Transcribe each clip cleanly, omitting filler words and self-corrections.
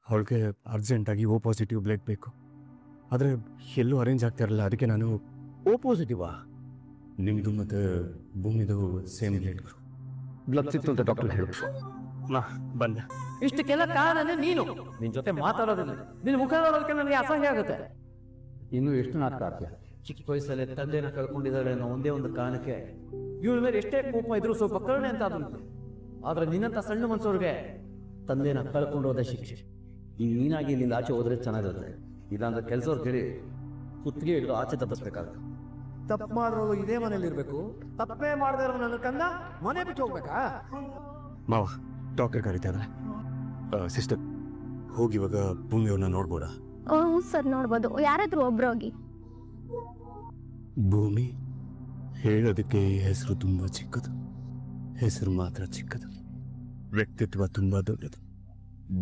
ಅವಳಿಗೆ ಅರ್ಜೆಂಟಾಗಿ O positive blood ಬೇಕು. ಆದರೆ ಎಲ್ಲೂ ಅರೇಂಜ್ ಆಗ್ತಾ ಇರಲ್ಲ. ಅದಕ್ಕೆ ನಾನು ಓ ಪಾಸಿಟಿವಾ? ನಿಮ್ಮದು ಮತ್ತು ಭೂಮಿದು ಸೇಮ್ ಬ್ಲಡ್ ಸಿಕ್ತು ಅಂತ ಡಾಕ್ಟರ್ ಹೇಳು. ಬಂದೆ. ಇಷ್ಟಕ್ಕೆಲ್ಲ ಕಾರಣ ನೀನು. ನಿನ್ ಜೊತೆ ಮಾತಾಡೋದಿಲ್ಲ, ನಿನ್ನ ಮುಖ ನೋಡೋದಕ್ಕೆ ನನಗೆ ಅಸಹ್ಯ ಆಗುತ್ತೆ. ಇನ್ನು ಎಷ್ಟು ನಾಟಕ ಆಗ್ತೀಯ? ಚಿಕ್ಕ ವಯಸ್ಸಲ್ಲೇ ತಂದೆನ ಕಳ್ಕೊಂಡಿದ್ದಾಳೆ ಅನ್ನೋ ಒಂದೇ ಒಂದು ಕಾರಣಕ್ಕೆ ಇವಳ ಮೇಲೆ ಎಷ್ಟೇ ಕೋಪ ಇದ್ರೂ ಸ್ವಲ್ಪ ಕರುಣೆ ಅಂತ ಅದನ್ನು. ಆದ್ರೆ ನಿನ್ನಂತ ಸಣ್ಣ ಮನ್ಸವ್ರಿಗೆ ತಂದೆನ ಕಳ್ಕೊಂಡು ಹೋದ ಶಿಕ್ಷೆ. ನೀನಾಗಿ ಇಲ್ಲಿಂದ ಆಚೆ ಹೋದ್ರೆ ಚೆನ್ನಾಗಿರುತ್ತೆ. ಇಲ್ಲಾಂದ್ರೆ ಕೆಲಸವ್ರು ಕೇಳಿ ಕುತ್ತಿಗೆ ಹಿಡಿದು ಆಚೆ ತಪ್ಪಿಸ್ಬೇಕಾಗುತ್ತೆ. ತಪ್ಪು ಮಾಡೋರು ಇದೇ ಮನೇಲಿ ಇರ್ಬೇಕು, ತಪ್ಪೇ ಮಾಡದೇ ಇರೋ ನನ್ನ ಕಂದ ಮನೆ ಬಿಟ್ಟು ಹೋಗ್ಬೇಕಾ? ಮಾವ, ಡಾಕ್ಟರ್ ಕರೀತಾ ಇದ್ದಾರೆ. ಸಿಸ್ಟರ್, ಹೋಗಿ ಇವಾಗ ಭೂಮಿಯವ್ರನ್ನ ನೋಡ್ಬೋದಾ? ಸರ್ ನೋಡ್ಬೋದು. ಯಾರಾದ್ರೂ ಒಬ್ರು ಹೋಗಿ. ಭೂಮಿ ಹೇಳೋದಕ್ಕೆ ಹೆಸರು ತುಂಬ ಚಿಕ್ಕದು, ಹೆಸರು ಮಾತ್ರ ಚಿಕ್ಕದು, ವ್ಯಕ್ತಿತ್ವ ತುಂಬ ದೊಡ್ಡದು.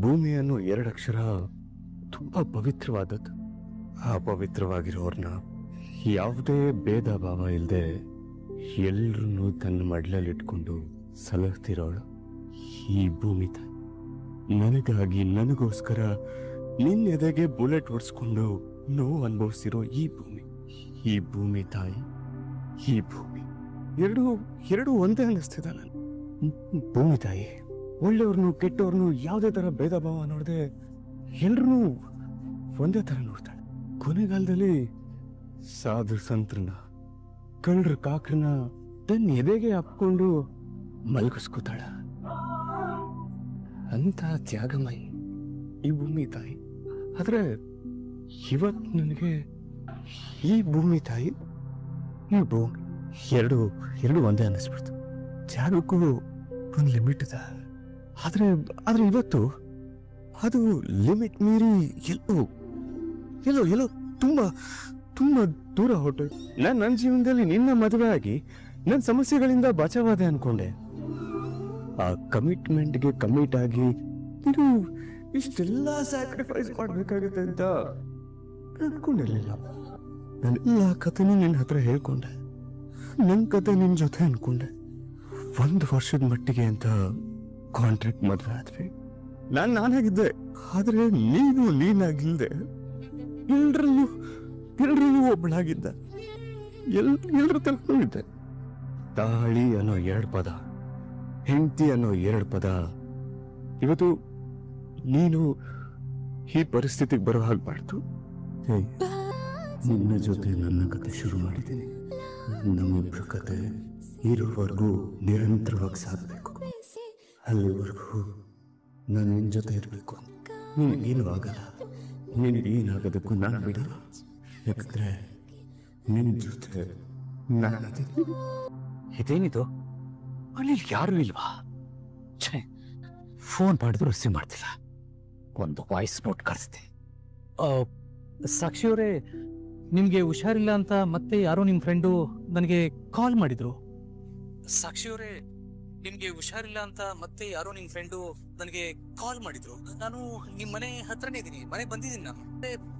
ಭೂಮಿ ಅನ್ನೋ 2 ಅಕ್ಷರ ತುಂಬ ಪವಿತ್ರವಾದದ್ದು. ಆ ಪವಿತ್ರವಾಗಿರೋರ್ನ ಯಾವುದೇ ಭೇದ ಭಾವ ಇಲ್ಲದೆ ಎಲ್ರೂ ತನ್ನ ಮಡ್ಲಲ್ಲಿಟ್ಕೊಂಡು ಸಲಹ್ತಿರೋಳು ಈ ಭೂಮಿ ತಾಯಿ. ನನಗಾಗಿ, ನನಗೋಸ್ಕರ ನಿನ್ನ ಎದೆಗೆ ಬುಲೆಟ್ ಹೊಡ್ಸ್ಕೊಂಡು ನೋವು ಅನುಭವಿಸಿರೋ ಈ ಭೂಮಿ ತಾಯಿ, ಈ ಭೂಮಿ ಎರಡು ಒಂದೇ ಅನ್ನಿಸ್ತಿದ. ನಾನು ಭೂಮಿ ತಾಯಿ ಒಳ್ಳೆಯವ್ರನ್ನು ಕೆಟ್ಟವ್ರನ್ನು ಯಾವುದೇ ಥರ ಭೇದ ಭಾವ ನೋಡದೆ ಎಲ್ರೂ ಒಂದೇ ಥರ ನೋಡ್ತಾಳೆ. ಕೊನೆಗಾಲದಲ್ಲಿ ಸಾಧು ಸಂತ್ರನ, ಕಳ್ಳರ ಕಾಕ್ರನ್ನ ತನ್ನ ಎದೆಗೆ ಹಾಕೊಂಡು ಮಲಗಿಸ್ಕೋತಾಳ. ಅಂತ ತ್ಯಾಗಮಯಿ ಈ ಭೂಮಿ ತಾಯಿ. ಆದ್ರೆ ಇವತ್ತು ನನಗೆ ಈ ಭೂಮಿ ತಾಯಿ, ಈ ಭೂಮಿ ಎರಡು ಒಂದೇ ಅನ್ನಿಸ್ಬಿಡ್ತು. ತ್ಯಾಗಕ್ಕೂ ಒಂದು ಲಿಮಿಟ್ ಇದೆ. ಆದ್ರೆ ಇವತ್ತು ಅದು ಲಿಮಿಟ್ ಮೀರಿ ಎಲ್ಲೋ ತುಂಬಾ ದೂರ ಹೊರಟೋಯ್ತು. ನನ್ನ ಜೀವನದಲ್ಲಿ ನಿನ್ನ ಮದುವೆ ಆಗಿ ನನ್ನ ಸಮಸ್ಯೆಗಳಿಂದ ಬಚಾವಾದೆ ಅನ್ಕೊಂಡೆ. ಆ ಕಮಿಟ್ಮೆಂಟ್ಗೆ ಕಮಿಟ್ ಆಗಿ ಇದು ಇಷ್ಟೆಲ್ಲ ಸ್ಯಾಕ್ರಿಫೈಸ್ ಮಾಡ್ಬೇಕಾಗುತ್ತೆ ಅಂತ ಅನ್ಕೊಂಡಿರ್ಲಿಲ್ಲ. ನಾನೆಲ್ಲ ಕಥೆನೂ ನಿನ್ನ ಹತ್ರ ಹೇಳ್ಕೊಂಡೆ, ನನ್ನ ಕತೆ ನಿನ್ನ ಜೊತೆ ಅನ್ಕೊಂಡೆ. 1 ವರ್ಷದ ಮಟ್ಟಿಗೆ ಅಂತ ಕಾಂಟ್ರಾಕ್ಟ್ ಮದುವೆ ಆದ್ವಿ. ನಾನಾಗಿದ್ದೆ, ಆದ್ರೆ ನೀನಾಗಿಲ್ದೆ ಎಲ್ರಲ್ಲೂ ಒಬ್ಬಳಾಗಿದ್ದ. ಎಲ್ರ ತಲ್ಕೊಂಡಿದ್ದೆ. ತಾಳಿ ಅನ್ನೋ 2 ಪದ, ಹೆಂಡತಿ ಅನ್ನೋ 2 ಪದ. ಇವತ್ತು ನೀನು ಈ ಪರಿಸ್ಥಿತಿಗೆ ಬರೋ ಹಾಗೆ ಮಾಡ್ತು. ನಿನ್ನ ಜೊತೆ ನನ್ನ ಕತೆ ಶುರು ಮಾಡಿದ್ದೀನಿ. ನಮ್ಮಿಬ್ಬರ ಕತೆ ಇರೋವರೆಗೂ ನಿರಂತರವಾಗಿ ಸಾಗಬೇಕು. ಅಲ್ಲಿವರೆಗೂ ನಾನು ನಿನ್ನ ಜೊತೆ ಇರಬೇಕು. ನಿನಗೇನು ಆಗಲ್ಲ, ನಿನಗೇನಾಗೋದಕ್ಕೂ ನಾನು ಬಿಡಲ್ಲ. ಯಾಕಂದ್ರೆ ನಿನ್ನ ಜೊತೆ ನಾನಿದ್ದೀನಿ. ಇದೇನಿದು? ಅಲ್ಲಿ ಯಾರು ಇಲ್ವಾ? ಫೋನ್ ಮಾಡಿದ್ರು ರಿಸೀವ್ ಮಾಡ್ತಿಲ್ಲ. ಒಂದು ವಾಯ್ಸ್ ನೋಟ್ ಕಳಿಸ್ತೆ. ಸಾಕ್ಷಿಯವರೇ, ನಿಮ್ಗೆ ಹುಷಾರಿಲ್ಲ ಅಂತ ಮತ್ತೆ ಯಾರೋ ನಿಮ್ ಫ್ರೆಂಡು ನನಗೆ ಕಾಲ್ ಮಾಡಿದ್ರು. ಸಾಕ್ಷಿಯವರೇ, ನಿಮ್ಗೆ ಹುಷಾರಿಲ್ಲ ಅಂತ ಮತ್ತೆ ಯಾರೋ ನಿಮ್ ಫ್ರೆಂಡು ನನಗೆ ಕಾಲ್ ಮಾಡಿದ್ರು. ನಾನು ನಿಮ್ ಮನೆ ಹತ್ರನೇ ಇದೀನಿ, ಮನೆಗೆ ಬಂದಿದ್ದೀನಿ. ನಾನು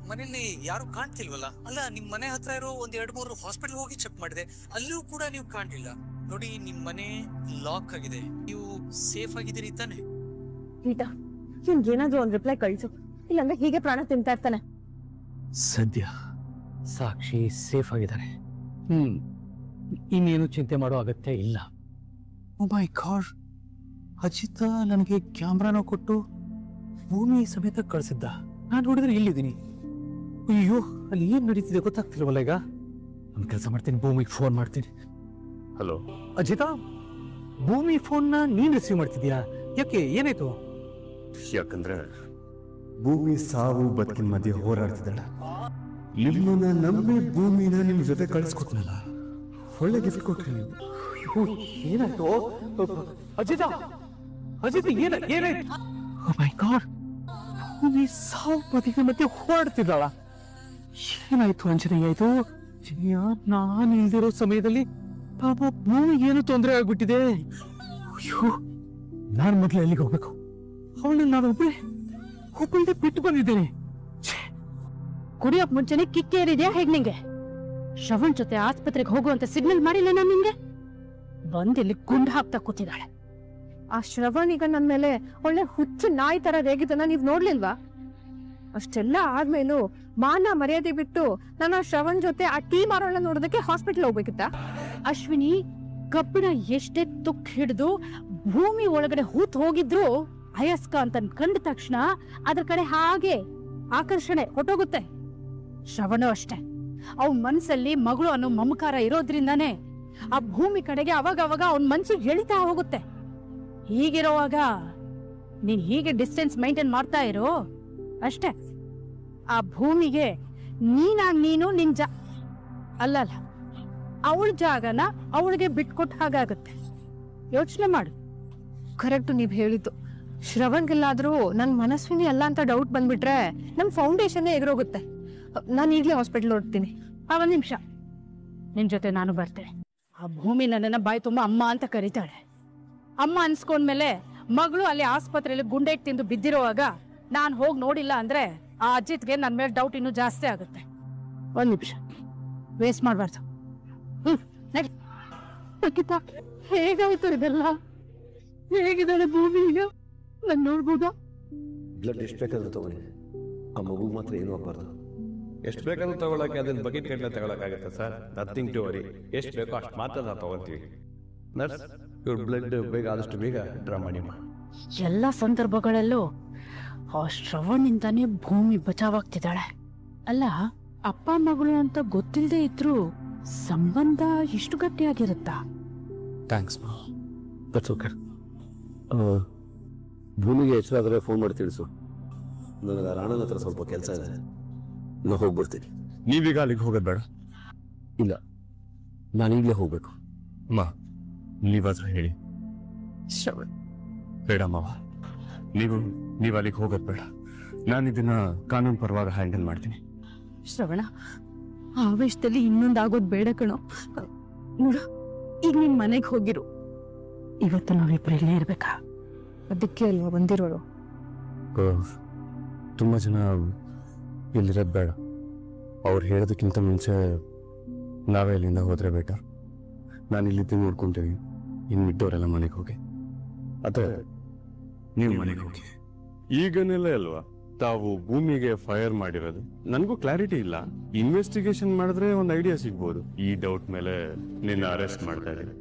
ಮನೆಯಲ್ಲಿ ಯಾರು ಕಾಣ್ತಿಲ್ವಲ್ಲ. ಅಲ್ಲ, ನಿಮ್ ಮನೆ ಹತ್ರ ಇರೋ 1-2-3 ಹಾಸ್ಪಿಟಲ್ ಹೋಗಿ ಚೆಕ್ ಮಾಡಿದೆ, ಅಲ್ಲೂ ಕೂಡ ನೀವು ಕಾಣ್ಲಿಲ್ಲ. ನೋಡಿ, ನಿಮ್ ಮನೆ ಲಾಕ್ ಆಗಿದೆ, ನೀವು ಸೇಫ್ ಆಗಿದ್ದೀರಿ ತಾನೆ? ಗೀತಾ, ಏನಾದ್ರೂ ಒಂದು ರಿಪ್ಲೈ ಕಳಿಸು, ಇಲ್ಲಾಂದ್ರೆ ಹೀಗೆ ಪ್ರಾಣ ತಿಂತಾ ಇರ್ತಾನೆ. ಸದ್ಯ ಸಾಕ್ಷಿ ಸೇಫ್ ಆಗಿದ್ದಾರೆ. ಇನ್ನೇನು ಚಿಂತೆ ಮಾಡೋ ಅಗತ್ಯ ಇಲ್ಲ. ಓ ಮೈ ಗಾಡ್, ಅಜಿತ ನನಗೆ ಕ್ಯಾಮ್ರಾನ ಕೊಟ್ಟು ಭೂಮಿ ಸಮೇತ ಕಳಿಸಿದ್ದ. ನಾನು ನೋಡಿದ್ರೆ ಇಲ್ಲಿದ್ದೀನಿ. ಅಯ್ಯೋ, ಅಲ್ಲಿ ಏನ್ ನಡೀತಿದೆ ಗೊತ್ತಾಗ್ತಿಲ್ವಲ್ಲ. ಈಗ ಒಂದು ಕೆಲಸ ಮಾಡ್ತೀನಿ, ಭೂಮಿಗೆ ಫೋನ್ ಮಾಡ್ತೀನಿ. ಹಲೋ ಅಜಿತ, ಭೂಮಿ ಫೋನ್ನ ನೀನ್ ರಿಸೀವ್ ಮಾಡ್ತಿದ್ಯಾ? ಯಾಕೆ, ಏನಾಯ್ತು? ಯಾಕಂದ್ರೆ ಭೂಮಿ ಸಾವು ಬದುಕಿನ ಮಧ್ಯೆ ಹೋರಾಡ್ತಿದ್ದಾಳ. ನಿಮ್ಮನ್ನ ನಂಬಿ ಭೂಮಿನ ನಿಮ್ ಜೊತೆ ಕಳಿಸ್ಕೊಟ್ನಲ್ಲ, ಒಳ್ಳೆ ಗಿಫ್ಟ್ ಕೊಟ್ರಿ ನೀವು. ಏನಾಯ್ತು ಅಜಿತ? ಏನಾಯ್ತು? ಓ ಮೈ ಗಾಡ್, ಭೂಮಿ ಸಾವು ಬದುಕಿನ ಮಧ್ಯೆ ಹೋರಾಡ್ತಿದ್ದಾಳ. ಏನಾಯ್ತು ಅಂಜನೇಯ? ಆಯ್ತು, ನಾನು ಇಲ್ದಿರೋ ಸಮಯದಲ್ಲಿ ಪಾಪ ಭೂಮಿಗೆ ಏನು ತೊಂದರೆ ಆಗ್ಬಿಟ್ಟಿದೆ. ಅಯ್ಯೋ, ನಾನು ಮೊದಲು ಎಲ್ಲಿಗೆ ಹೋಗ್ಬೇಕು? ಅವಳನ್ನ ನಾನು ಒಬ್ಬಳೇ ಬಿಟ್ಟು ಬಂದಿದ್ದೇನೆ. ಕುಡಿಯೋಕ್ ಮುಂಚೆನೆ ಕಿಕ್ಕೇರಿದ್ಯಾ ಹೇಗ್ ನಿಂಗೆ? ಶ್ರವಣ್ ಜೊತೆ ಆಸ್ಪತ್ರೆಗೆ ಹೋಗುವಂತ ಸಿಗ್ನಲ್ ಮಾಡಿಲ್ಲ ನಾನು ನಿಂಗೆ? ಬಂದಿಲ್ಲಿ ಗುಂಡು ಹಾಕ್ತಾ ಕೂತಿದ್ದಾಳೆ. ಆ ಶ್ರವಣ್ ಈಗ ನನ್ ಮೇಲೆ ಒಳ್ಳೆ ಹುಚ್ಚು ನಾಯಿ ತರ ರೇಗಿದ್ದನ್ನ ನೀವ್ ನೋಡ್ಲಿಲ್ವಾ? ಅಷ್ಟೆಲ್ಲ ಆದ್ಮೇಲೂ ಮಾನ ಮರ್ಯಾದೆ ಬಿಟ್ಟು ನಾನು ಆ ಶ್ರವಣ್ ಜೊತೆ ಆ ಟೀ ಮಾರೋಳ ನೋಡೋದಕ್ಕೆ ಹಾಸ್ಪಿಟಲ್ ಹೋಗ್ಬೇಕಿತ್ತ? ಅಶ್ವಿನಿ, ಕಬ್ಬಿಣ ಎಷ್ಟೇ ತುಕ್ ಹಿಡಿದು ಭೂಮಿ ಒಳಗಡೆ ಹೂತ್ ಹೋಗಿದ್ರು ಅಯಸ್ಕ ಅಂತ ಕಂಡ ತಕ್ಷಣ ಅದ್ರ ಕಡೆ ಹಾಗೆ ಆಕರ್ಷಣೆ ಹೊಟ್ಟೋಗುತ್ತೆ. ಶ್ರವಣ ಅಷ್ಟೆ, ಅವನ್ ಮನ್ಸಲ್ಲಿ ಮಗಳು ಅನ್ನೋ ಮಮಕಾರ ಇರೋದ್ರಿಂದಾನೇ ಆ ಭೂಮಿ ಕಡೆಗೆ ಅವಾಗ ಅವನ್ ಮನ್ಸು ಎಳಿತಾ ಹೋಗುತ್ತೆ. ಹೀಗಿರೋವಾಗ ನೀನ್ ಹೀಗೆ ಡಿಸ್ಟೆನ್ಸ್ ಮೇಂಟೈನ್ ಮಾಡ್ತಾ ಇರೋ ಅಷ್ಟೇ. ಆ ಭೂಮಿಗೆ ನೀನು ಅಲ್ಲ ಅವಳ ಜಾಗನ ಅವಳಿಗೆ ಬಿಟ್ಕೊಟ್ಟ ಹಾಗಾಗುತ್ತೆ. ಯೋಚನೆ ಮಾಡು. ಕರೆಕ್ಟ್ ನೀವ್ ಹೇಳಿದ್ದು. ಶ್ರವಣ್ಗೆಲ್ಲಾದ್ರೂ ನನ್ ಮನಸ್ವಿನಿ ಅಲ್ಲ ಅಂತ ಡೌಟ್ ಬಂದ್ಬಿಟ್ರೆ ನಮ್ ಫೌಂಡೇಶನ್ ಎಗರೋಗುತ್ತೆ. ನಾನು ಈಗ್ಲೇ ಹಾಸ್ಪಿಟಲ್ ಹೊರಡ್ತೀನಿ. ಒಂದ್ ನಿಮಿಷ, ನಿನ್ ಜೊತೆ ನಾನು ಬರ್ತೇನೆ. ಆ ಭೂಮಿ ನನ್ನನ್ನ ಬಾಯಿ ತುಂಬಾ ಅಮ್ಮ ಅಂತ ಕರೀತಾಳೆ. ಅಮ್ಮ ಅನ್ಸ್ಕೊಂಡ್ಮೇಲೆ ಮಗಳು ಅಲ್ಲಿ ಆಸ್ಪತ್ರೆಯಲ್ಲಿ ಗುಂಡೆ ತಿಂದು ಬಿದ್ದಿರುವಾಗ ನಾನ್ ಹೋಗಿ ನೋಡಿಲ್ಲ ಅಂದ್ರೆ ಆ ಅಜಿತ್ಗೆ ನನ್ ಮೇಲೆ ಡೌಟ್ ಇನ್ನೂ ಜಾಸ್ತಿ ಆಗುತ್ತೆ. ಒಂದ್ ನಿಮಿಷ ವೇಸ್ಟ್ ಮಾಡ್ಬಾರ್ದು. ಹೇಗಾಯ್ತು ಇದೆಲ್ಲ? ಹೇಗಿದ್ದಾಳೆ ಭೂಮಿ ಈಗ? ನನ್ ನೋಡ್ಬೋದಾ? ಬ್ಲಡ್ ಎಷ್ಟು ಬೇಕಾದ್ರೂ ತಗೊಳ್ಳಿ, ಆ ಮಗು ಮಾತ್ರ ಏನೂ ಆಗಬಾರ್ದು. ಎಷ್ಟು ಬೇಕಾದ್ರೂ ತಗೊಳಕ್ಕೆ ಅದನ್ನ ಬಕೆಟ್ ಗಟ್ಟಲೆ ತಗೊಳಕ್ಕಾಗತ್ತೆ ಸರ್? Nothing to worry. ಎಷ್ಟು ಬೇಕೋ ಅಷ್ಟು ಮಾತ್ರ ನಾವು ತಗೊಳ್ತೀವಿ. ನರ್ಸ್, ಇವ್ರ ಬ್ಲಡ್ ಬೇಗ ಆದಷ್ಟು ಬೇಗ ಡ್ರಾ ಮಾಡಿ. ಎಲ್ಲ ಸಂದರ್ಭಗಳಲ್ಲೂ ಆ ಶ್ರವಣಿಂದಾನೇ ಭೂಮಿ ಬಚಾವಾಗ್ತಿದ್ದಾಳೆ. ಅಲ್ಲ, ಅಪ್ಪ ಮಗಳು ಅಂತ ಗೊತ್ತಿಲ್ಲದೆ ಇದ್ರು ಸಂಬಂಧ ಇಷ್ಟು ಗಟ್ಟಿಯಾಗಿರುತ್ತಾ? ಥ್ಯಾಂಕ್ಸ್ ಮಾ. That's okay. ಭೂಮಿಗೆ ಹೆಚ್ಚಾದರೆ ಫೋನ್ ಮಾಡಿ ತಿಳಿಸು. ನನಗೆ ರಾಣನ ಹತ್ರ ಸ್ವಲ್ಪ ಕೆಲಸ ಇದೆ, ನಾನು ಹೋಗ್ಬಿಡ್ತೀನಿ. ನೀವೀಗ ಅಲ್ಲಿಗೆ ಹೋಗೋದು ಬೇಡ. ಇಲ್ಲ, ನಾನೀಗಲೇ ಹೋಗ್ಬೇಕು. ಅಮ್ಮ, ನೀವಾದ್ರೂ ಹೇಳಿ. ಬೇಡ ಮಾವ, ನೀವು ಅಲ್ಲಿಗೆ ಹೋಗೋದು ಬೇಡ. ನಾನು ಇದನ್ನ ಕಾನೂನು ಪರವಾಗಿ ಹ್ಯಾಂಡಲ್ ಮಾಡ್ತೀನಿ. ಶ್ರವಣ, ಆವೇಶದಲ್ಲಿ ಇನ್ನೊಂದಾಗೋದು ಬೇಡ ಕಣೋ. ನೋಡು, ಈಗ ನಿನ್ ಮನೆಗೆ ಹೋಗಿರು. ಇವತ್ತು ನಾವಿಬ್ರು ಇಲ್ಲೇ ಇರ್ಬೇಕಾ? ಅದಕ್ಕೆ ಅಲ್ವಾ ಬಂದಿರೋಳು. ತುಂಬ ಜನ ಇಲ್ಲಿರೋದು ಬೇಡ. ಅವ್ರು ಹೇಳೋದಕ್ಕಿಂತ ಮುಂಚೆ ನಾವೇ ಇಲ್ಲಿಂದ ಹೋದ್ರೆ ಬೆಟರ್. ನಾನು ಇಲ್ಲಿದ್ದು ನೋಡ್ಕೊಂತೀನಿ. ಇನ್ನು ಬಿಟ್ಟವರೆಲ್ಲ ಮನೆಗೆ ಹೋಗಿ. ಅದೇ ನೀವು ಮನೆಗೆ ಹೋಗಿ. ಈಗನೆಲ್ಲ ಅಲ್ವಾ ತಾವು ಭೂಮಿಗೆ ಫೈರ್ ಮಾಡಿರೋದು? ನನಗೂ ಕ್ಲಾರಿಟಿ ಇಲ್ಲ. ಇನ್ವೆಸ್ಟಿಗೇಷನ್ ಮಾಡಿದ್ರೆ ಒಂದು ಐಡಿಯಾ ಸಿಗ್ಬೋದು. ಈ ಡೌಟ್ ಮೇಲೆ ನಿನ್ನ ಅರೆಸ್ಟ್ ಮಾಡ್ತಾ ಇದ್ದೀನಿ.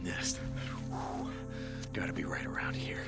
Nest. Gotta be right around here.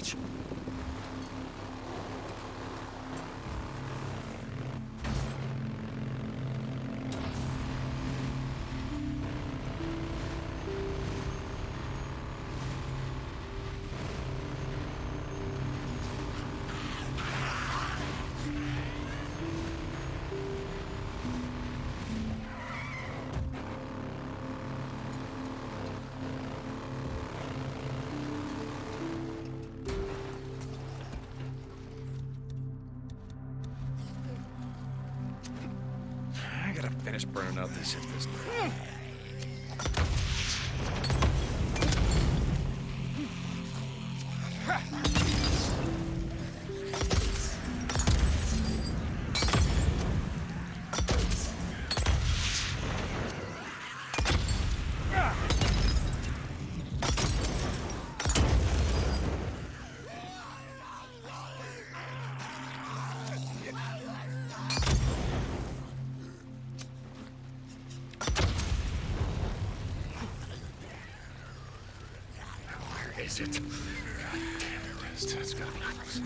scratch. I gotta finish burning out this shit this time. Where is it? God damn it, it's gotta be close.